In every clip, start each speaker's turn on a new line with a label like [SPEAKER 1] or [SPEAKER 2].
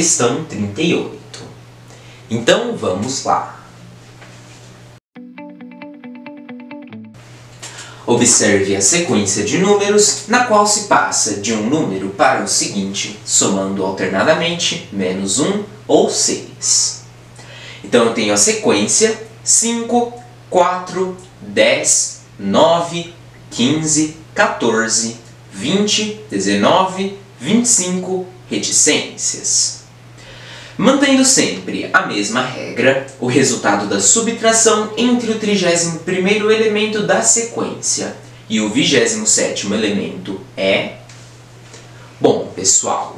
[SPEAKER 1] questão 38. Então, vamos lá. Observe a sequência de números na qual se passa de um número para o seguinte, somando alternadamente menos 1 ou 6. Então, eu tenho a sequência 5, 4, 10, 9, 15, 14, 20, 19, 25 reticências. Mantendo sempre a mesma regra, o resultado da subtração entre o 31º elemento da sequência e o 27º elemento é... Bom, pessoal,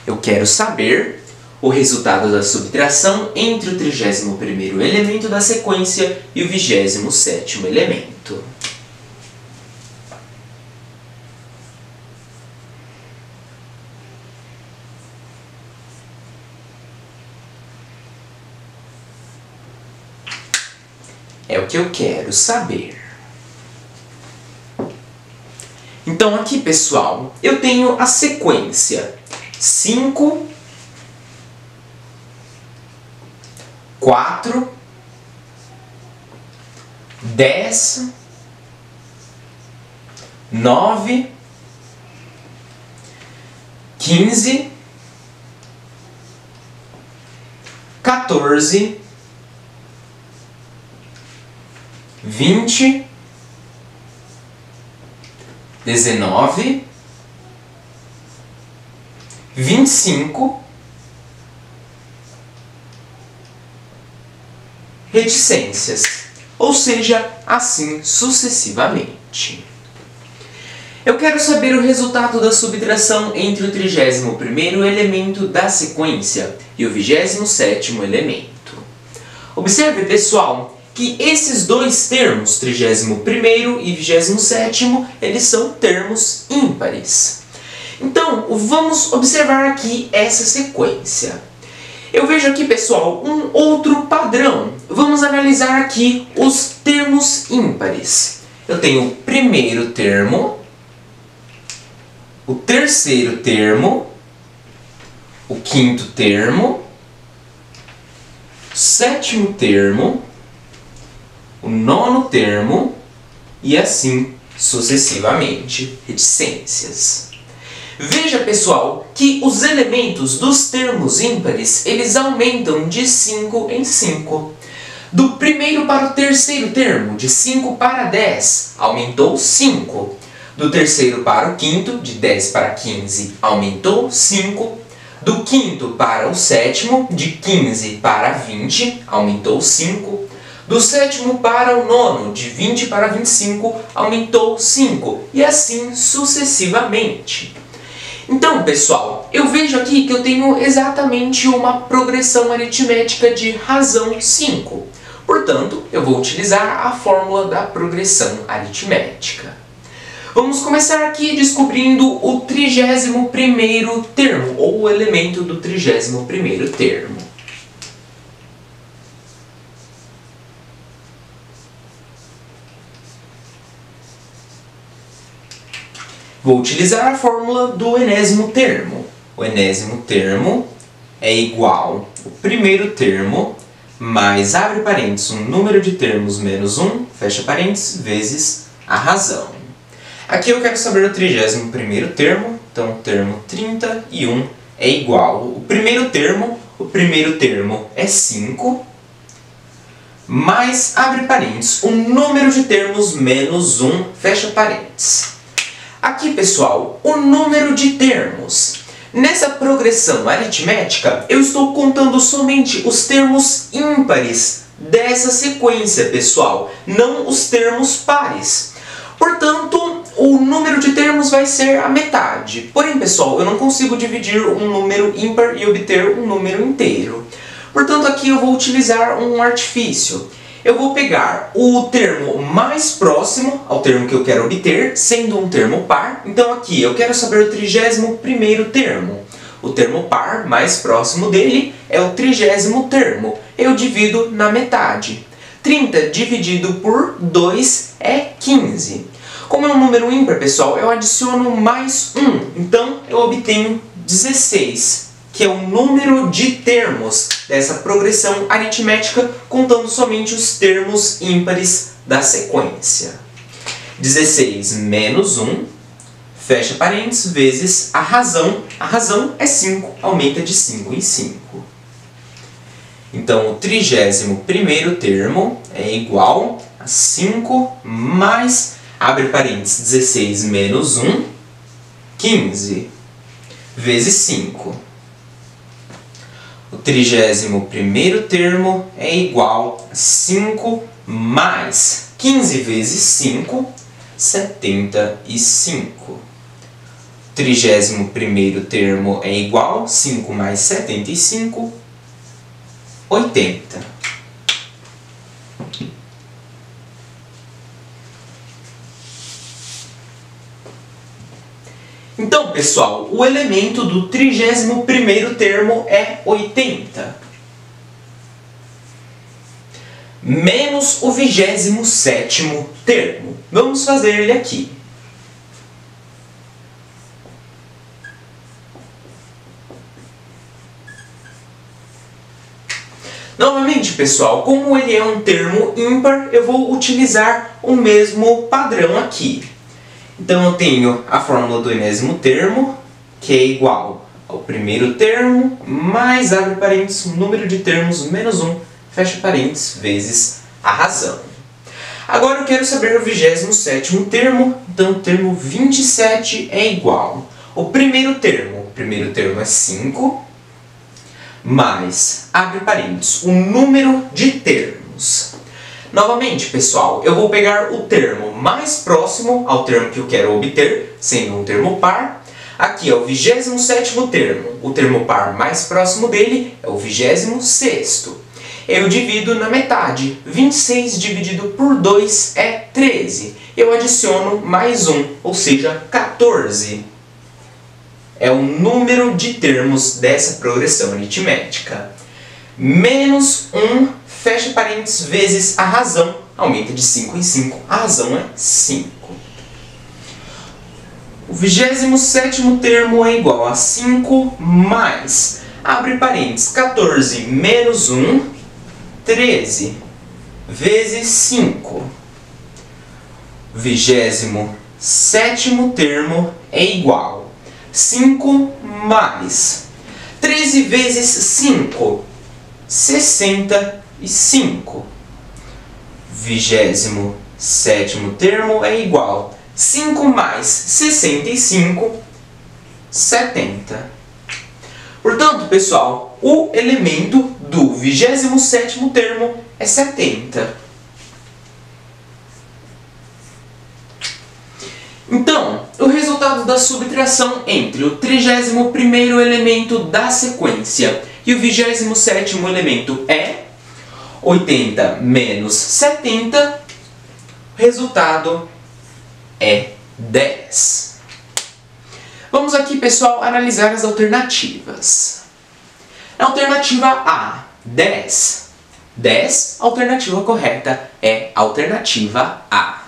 [SPEAKER 1] eu quero saber o resultado da subtração entre o 31º elemento da sequência e o 27º elemento. É o que eu quero saber. Então aqui, pessoal, eu tenho a sequência 5, 4, 10, 9, 15, 14, 20, 19, 25 reticências, ou seja, assim sucessivamente. Eu quero saber o resultado da subtração entre o 31º elemento da sequência e o 27º elemento. Observe, pessoal, que esses dois termos, 31º e 27º, eles são termos ímpares. Então, vamos observar aqui essa sequência. Eu vejo aqui, pessoal, um outro padrão. Vamos analisar aqui os termos ímpares. Eu tenho o primeiro termo, o terceiro termo, o quinto termo, o sétimo termo, o nono termo e assim sucessivamente, reticências. Veja, pessoal, que os elementos dos termos ímpares, eles aumentam de 5 em 5. Do primeiro para o terceiro termo, de 5 para 10, aumentou 5. Do terceiro para o quinto, de 10 para 15, aumentou 5. Do quinto para o sétimo, de 15 para 20, aumentou 5. Do sétimo para o nono, de 20 para 25, aumentou 5. E assim sucessivamente. Então, pessoal, eu vejo aqui que eu tenho exatamente uma progressão aritmética de razão 5. Portanto, eu vou utilizar a fórmula da progressão aritmética. Vamos começar aqui descobrindo o 31º termo, ou o elemento do 31º termo. Vou utilizar a fórmula do enésimo termo. O enésimo termo é igual ao primeiro termo mais, abre parênteses, um número de termos menos 1, fecha parênteses, vezes a razão. Aqui eu quero saber o 31º termo, então o termo 31 é igual ao primeiro termo, o primeiro termo é 5, mais, abre parênteses, um número de termos menos 1, fecha parênteses. Aqui, pessoal, o número de termos. Nessa progressão aritmética, eu estou contando somente os termos ímpares dessa sequência, pessoal, não os termos pares. Portanto, o número de termos vai ser a metade. Porém, pessoal, eu não consigo dividir um número ímpar e obter um número inteiro. Portanto, aqui eu vou utilizar um artifício. Eu vou pegar o termo mais próximo ao termo que eu quero obter, sendo um termo par. Então aqui eu quero saber o 31º termo. O termo par mais próximo dele é o 30º termo. Eu divido na metade. 30 dividido por 2 é 15. Como é um número ímpar, pessoal, eu adiciono mais 1. Então eu obtenho 16 que é o número de termos dessa progressão aritmética, contando somente os termos ímpares da sequência. 16 menos 1, fecha parênteses, vezes a razão é 5, aumenta de 5 em 5. Então, o 31º termo é igual a 5 mais, abre parênteses, 16 menos 1, 15, vezes 5. O 31º termo é igual a 5 mais 15 vezes 5, 75. O 31º termo é igual a 5 mais 75, 80. Então, pessoal, o elemento do 31º termo é 80. Menos o 27º termo. Vamos fazer ele aqui. Novamente, pessoal, como ele é um termo ímpar, eu vou utilizar o mesmo padrão aqui. Então, eu tenho a fórmula do enésimo termo, que é igual ao primeiro termo, mais, abre parênteses, o número de termos menos 1, fecha parênteses, vezes a razão. Agora eu quero saber o 27º termo, então o termo 27 é igual ao primeiro termo é 5, mais, abre parênteses, o número de termos. Novamente, pessoal, eu vou pegar o termo mais próximo ao termo que eu quero obter, sendo um termo par. Aqui é o 27º termo. O termo par mais próximo dele é o 26º. Eu divido na metade. 26 dividido por 2 é 13. Eu adiciono mais 1, ou seja, 14. É o número de termos dessa progressão aritmética. Menos 1, fecha parênteses, vezes a razão, aumenta de 5 em 5, a razão é 5. O 27º termo é igual a 5 mais, abre parênteses, 14 menos 1, 13, vezes 5. O 27º termo é igual a 5 mais 13 vezes 5, 65. 27º termo é igual a 5 mais 65, 70. Portanto, pessoal, o elemento do 27º termo é 70. Então, o resultado da subtração entre o 31º elemento da sequência e o 27º elemento é 80 menos 70, o resultado é 10. Vamos aqui, pessoal, analisar as alternativas. Na alternativa A, 10. 10, a alternativa correta é a alternativa A.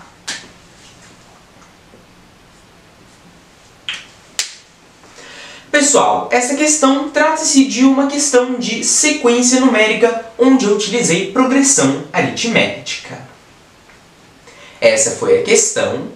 [SPEAKER 1] Pessoal, essa questão trata-se de uma questão de sequência numérica onde eu utilizei progressão aritmética. Essa foi a questão